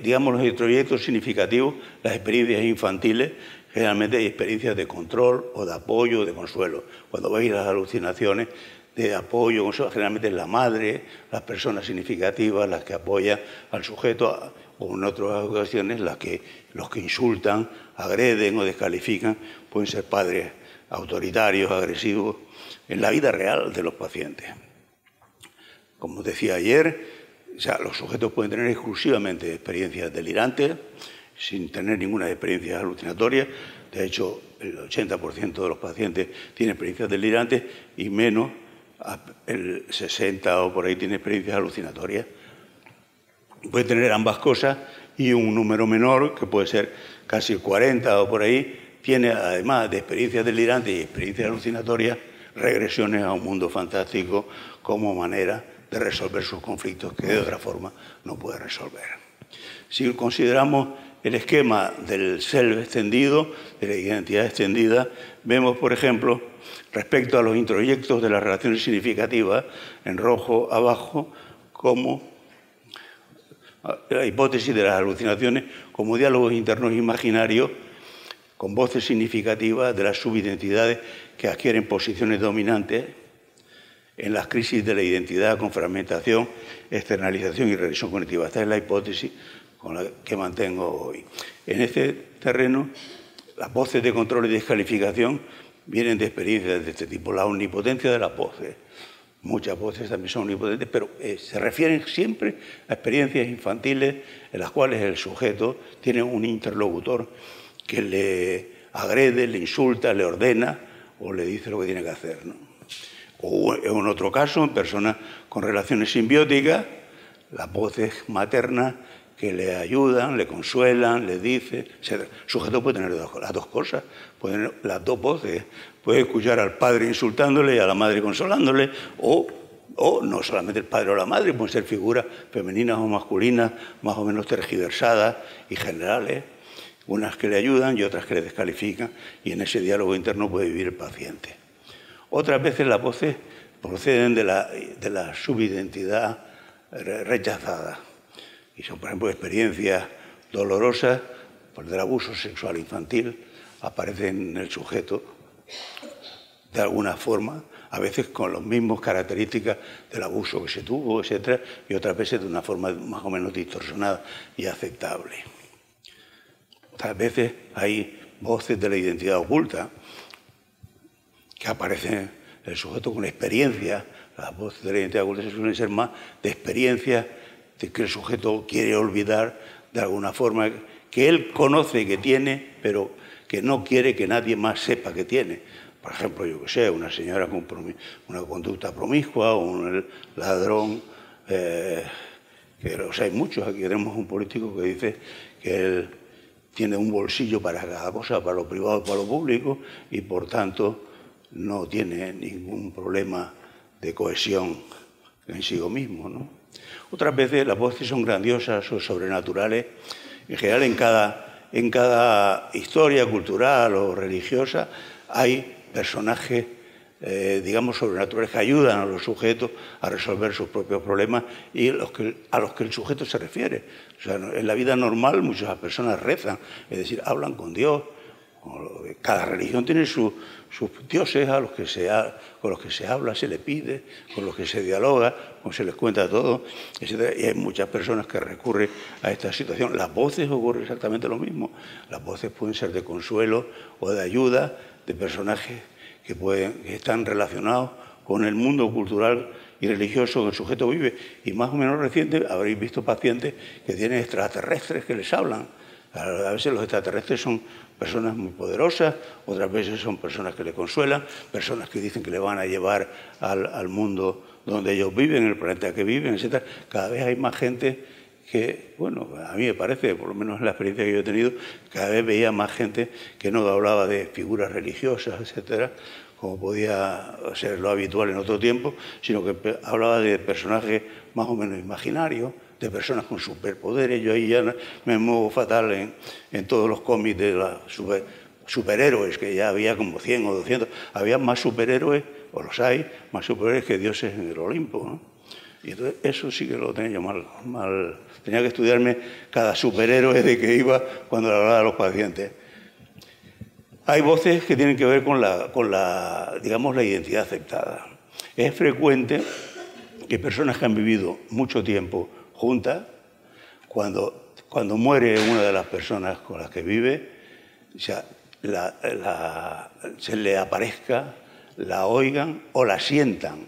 digamos, los introyectos significativos, las experiencias infantiles, generalmente hay experiencias de control o de apoyo o de consuelo. Cuando veis las alucinaciones de apoyo, consuelo, generalmente es la madre, las personas significativas, las que apoyan al sujeto, o en otras ocasiones los que insultan, agreden o descalifican, pueden ser padres autoritarios, agresivos, en la vida real de los pacientes. Como decía ayer, los sujetos pueden tener exclusivamente experiencias delirantes, sin tener ninguna experiencia alucinatoria. De hecho, el 80% de los pacientes tiene experiencias delirantes y menos, el 60% o por ahí tiene experiencias alucinatorias. Puede tener ambas cosas y un número menor, que puede ser casi el 40 o por ahí, tiene, además de experiencias delirantes y experiencias alucinatorias, regresiones a un mundo fantástico como manera de resolver sus conflictos que de otra forma no puede resolver. Si consideramos el esquema del self extendido, de la identidad extendida, vemos, por ejemplo, respecto a los introyectos de las relaciones significativas, en rojo abajo, como la hipótesis de las alucinaciones como diálogos internos imaginarios con voces significativas de las subidentidades que adquieren posiciones dominantes en las crisis de la identidad con fragmentación, externalización y regresión cognitiva. Esta es la hipótesis con la que mantengo hoy. En este terreno, las voces de control y descalificación vienen de experiencias de este tipo. La omnipotencia de las voces. Muchas voces también son omnipotentes, pero se refieren siempre a experiencias infantiles en las cuales el sujeto tiene un interlocutor que le agrede, le insulta, le ordena o le dice lo que tiene que hacer, ¿no? O en otro caso, en personas con relaciones simbióticas, las voces maternas que le ayudan, le consuelan, le dicen. El sujeto puede tener las dos cosas, puede tener las dos voces. Puede escuchar al padre insultándole y a la madre consolándole, o no solamente el padre o la madre, pueden ser figuras femeninas o masculinas, más o menos tergiversadas y generales, unas que le ayudan y otras que le descalifican, y en ese diálogo interno puede vivir el paciente. Otras veces las voces proceden de la subidentidad rechazada, y son, por ejemplo, experiencias dolorosas por el abuso sexual infantil, aparecen en el sujeto de alguna forma, a veces con las mismas características del abuso que se tuvo, etc., y otras veces de una forma más o menos distorsionada y aceptable. Otras veces hay voces de la identidad oculta que aparecen en el sujeto con experiencias. Las voces de la identidad oculta suelen ser más de experiencias de que el sujeto quiere olvidar de alguna forma, que él conoce que tiene, pero que no quiere que nadie más sepa que tiene. Por ejemplo, yo que sé, una señora con una conducta promiscua o un ladrón, hay muchos. Aquí tenemos un político que dice que él tiene un bolsillo para cada cosa, para lo privado y para lo público, y por tanto no tiene ningún problema de cohesión en sí mismo, ¿no? Otras veces las voces son grandiosas o sobrenaturales. En general, en cada historia cultural o religiosa hay personajes, digamos, sobrenaturales que ayudan a los sujetos a resolver sus propios problemas y a los que el sujeto se refiere. O sea, en la vida normal muchas personas rezan, es decir, hablan con Dios. Cada religión tiene sus dioses con los que se habla, se le pide, con los que se dialoga, con se les cuenta todo, etc. Y hay muchas personas que recurren a esta situación. Las voces ocurre exactamente lo mismo. Las voces pueden ser de consuelo o de ayuda de personajes que están relacionados con el mundo cultural y religioso que el sujeto vive. Y más o menos reciente habréis visto pacientes que tienen extraterrestres que les hablan. A veces los extraterrestres son personas muy poderosas, otras veces son personas que le consuelan, personas que dicen que le van a llevar al mundo donde ellos viven, el planeta que viven, etc. Cada vez hay más gente que, bueno, a mí me parece, por lo menos en la experiencia que yo he tenido, cada vez veía más gente que no hablaba de figuras religiosas, etcétera, como podía ser lo habitual en otro tiempo, sino que hablaba de personajes más o menos imaginarios, de personas con superpoderes. Yo ahí ya me muevo fatal en todos los cómics de los superhéroes, que ya había como 100 o 200. Había más superhéroes, o los hay, más superhéroes que dioses en el Olimpo, ¿no? Y entonces eso sí que lo tenía yo mal. Tenía que estudiarme cada superhéroe de que iba cuando le hablaba a los pacientes. Hay voces que tienen que ver con la digamos, la identidad aceptada. Es frecuente que personas que han vivido mucho tiempo juntas, cuando muere una de las personas con las que vive, o sea, se le aparezca, la oigan o la sientan.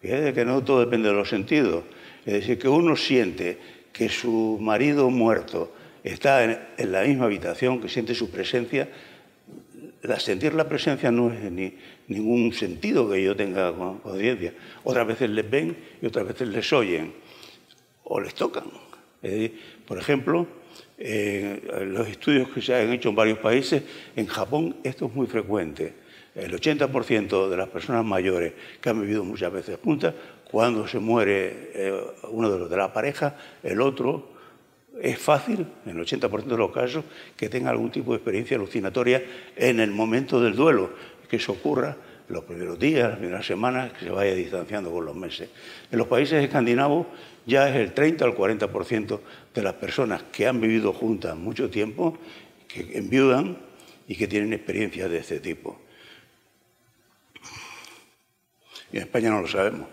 Fíjate que no todo depende de los sentidos. Es decir, que uno siente que su marido muerto está en la misma habitación, que siente su presencia. Sentir la presencia no es ningún sentido que yo tenga conciencia. Otras veces les ven y otras veces les oyen o les tocan. Es decir, por ejemplo, los estudios que se han hecho en varios países, en Japón esto es muy frecuente. El 80% de las personas mayores que han vivido muchas veces juntas, cuando se muere uno de la pareja, el otro, es fácil, en el 80% de los casos, que tenga algún tipo de experiencia alucinatoria en el momento del duelo, que eso ocurra los primeros días, las primeras semanas, que se vaya distanciando con los meses. En los países escandinavos ya es el 30 al 40% de las personas que han vivido juntas mucho tiempo, que enviudan y que tienen experiencias de este tipo. Y en España no lo sabemos.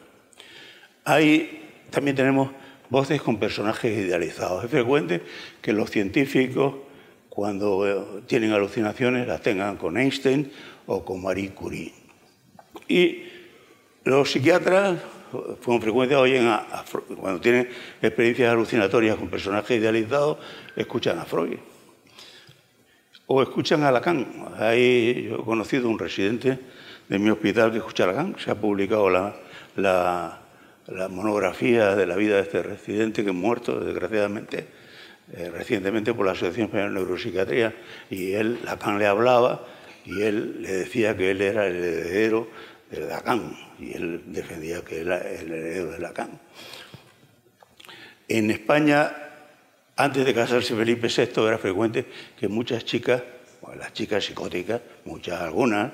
También tenemos voces con personajes idealizados. Es frecuente que los científicos, cuando tienen alucinaciones, las tengan con Einstein o con Marie Curie. Y los psiquiatras, con frecuencia, oyen cuando tienen experiencias alucinatorias con personajes idealizados, escuchan a Freud. O escuchan a Lacan. Yo he conocido un residente de mi hospital que escucha a Lacan. Se ha publicado la monografía de la vida de este residente que es muerto, desgraciadamente, recientemente por la Asociación Española de Neuropsiquiatría. Y Lacan le hablaba y él le decía que él era el heredero de Lacan. Y él defendía que era el heredero de Lacan. En España, antes de casarse Felipe VI, era frecuente que muchas chicas, bueno, las chicas psicóticas, algunas,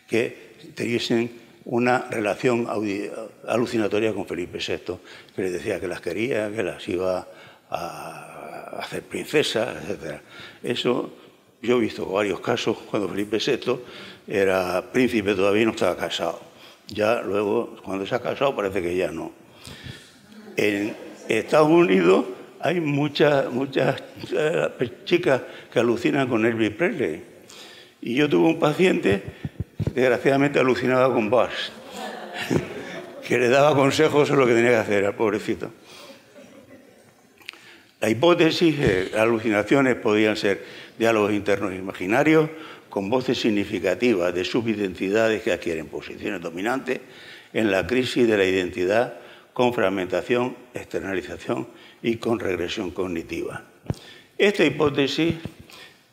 que tuviesen una relación alucinatoria con Felipe VI, que les decía que las quería, que las iba a hacer princesas, etc. Eso yo he visto varios casos cuando Felipe VI era príncipe, todavía no estaba casado. Ya luego, cuando se ha casado, parece que ya no. En Estados Unidos hay muchas chicas que alucinan con Elvis Presley. Y yo tuve un paciente, desgraciadamente alucinaba con Bach, que le daba consejos sobre lo que tenía que hacer al pobrecito. La hipótesis de las alucinaciones podían ser diálogos internos imaginarios con voces significativas de subidentidades que adquieren posiciones dominantes en la crisis de la identidad con fragmentación, externalización y con regresión cognitiva. Esta hipótesis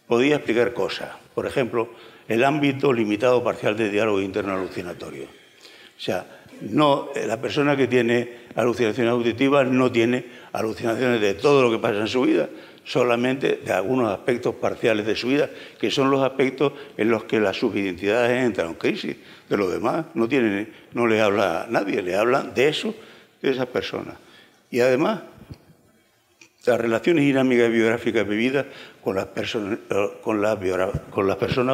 podía explicar cosas. Por ejemplo, el ámbito limitado parcial de diálogo interno alucinatorio. O sea, la persona que tiene alucinaciones auditivas no tiene alucinaciones de todo lo que pasa en su vida, solamente de algunos aspectos parciales de su vida, que son los aspectos en los que las subidentidades entran en crisis. De lo demás no les habla a nadie, le hablan de eso, de esas personas. Y además, las relaciones dinámicas biográficas vividas con las personas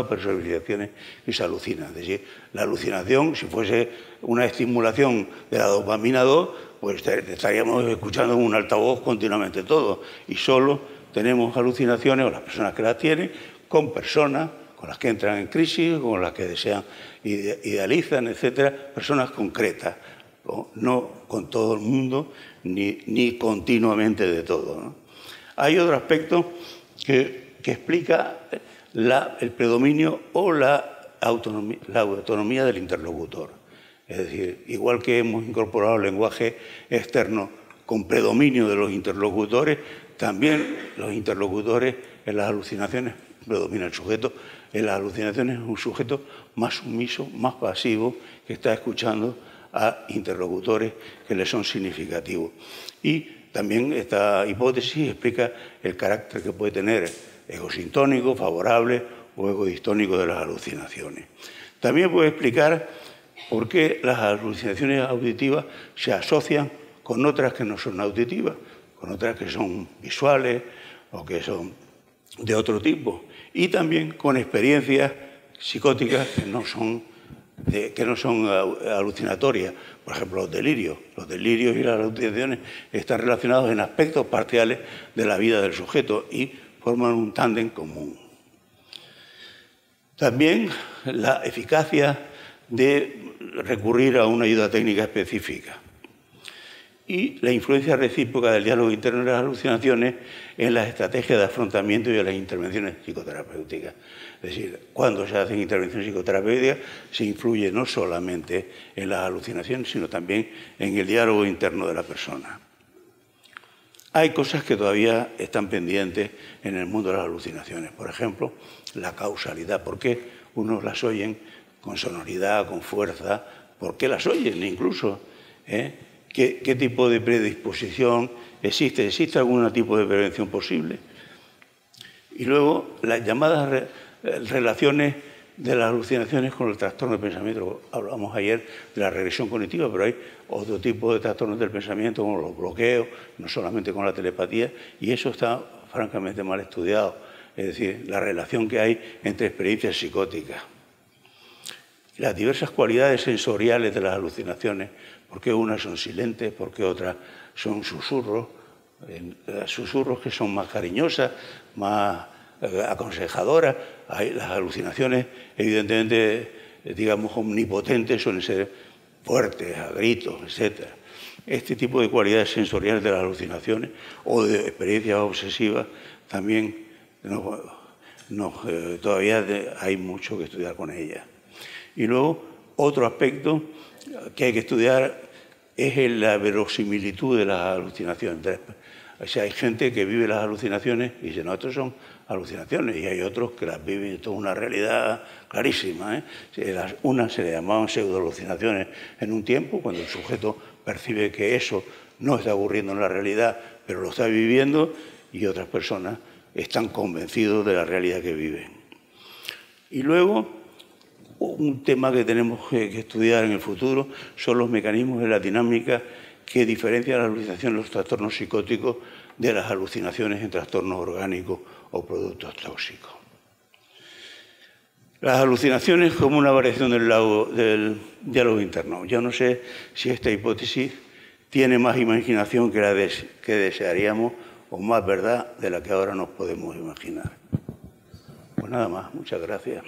o personalizaciones que se alucinan. Es decir, la alucinación, si fuese una estimulación de la dopamina 2, pues estaríamos escuchando en un altavoz continuamente todo. Y solo tenemos alucinaciones, o las personas que las tienen, con personas con las que entran en crisis, con las que desean, idealizan, etcétera, personas concretas. no con todo el mundo, ni continuamente de todo, ¿no? Hay otro aspecto que explica el predominio o la autonomía del interlocutor. Es decir, igual que hemos incorporado el lenguaje externo con predominio de los interlocutores, también los interlocutores en las alucinaciones predomina el sujeto. En las alucinaciones es un sujeto más sumiso, más pasivo, que está escuchando a interlocutores que le son significativos. Y también esta hipótesis explica el carácter que puede tener egosintónico, favorable o egodistónico de las alucinaciones. También puede explicar por qué las alucinaciones auditivas se asocian con otras que no son auditivas, con otras que son visuales o que son de otro tipo, y también con experiencias psicóticas que no son alucinatorias. Por ejemplo, los delirios. Los delirios y las alucinaciones están relacionados en aspectos parciales de la vida del sujeto y forman un tándem común. También la eficacia de recurrir a una ayuda técnica específica y la influencia recíproca del diálogo interno de las alucinaciones en las estrategias de afrontamiento y en las intervenciones psicoterapéuticas. Es decir, cuando se hacen intervenciones psicoterapéuticas se influye no solamente en las alucinaciones, sino también en el diálogo interno de la persona. Hay cosas que todavía están pendientes en el mundo de las alucinaciones. Por ejemplo, la causalidad. ¿Por qué unos las oyen con sonoridad, con fuerza? ¿Por qué las oyen incluso? ¿Qué tipo de predisposición existe? ¿Existe algún tipo de prevención posible? Y luego, las llamadas relaciones de las alucinaciones con el trastorno del pensamiento. Hablamos ayer de la regresión cognitiva, pero hay otro tipo de trastornos del pensamiento, como los bloqueos, no solamente con la telepatía, y eso está francamente mal estudiado. Es decir, la relación que hay entre experiencias psicóticas. Las diversas cualidades sensoriales de las alucinaciones, por qué unas son silentes, por qué otras son susurros, susurros que son más cariñosas, más aconsejadoras. Las alucinaciones, evidentemente, digamos, omnipotentes, suelen ser fuertes, a gritos, etc. Este tipo de cualidades sensoriales de las alucinaciones o de experiencias obsesivas también todavía hay mucho que estudiar con ellas. Y luego, otro aspecto que hay que estudiar es la verosimilitud de las alucinaciones. O sea, hay gente que vive las alucinaciones y dice, no, estos son alucinaciones, y hay otros que las viven, esto es una realidad clarísima. Unas se le llamaban pseudoalucinaciones en un tiempo, cuando el sujeto percibe que eso no está ocurriendo en la realidad, pero lo está viviendo, y otras personas están convencidos de la realidad que viven. Y luego, un tema que tenemos que estudiar en el futuro son los mecanismos de la dinámica que diferencian la alucinación en los trastornos psicóticos de las alucinaciones en trastornos orgánicos o productos tóxicos. Las alucinaciones como una variación del diálogo interno. Yo no sé si esta hipótesis tiene más imaginación que la que desearíamos o más verdad de la que ahora nos podemos imaginar. Pues nada más, muchas gracias.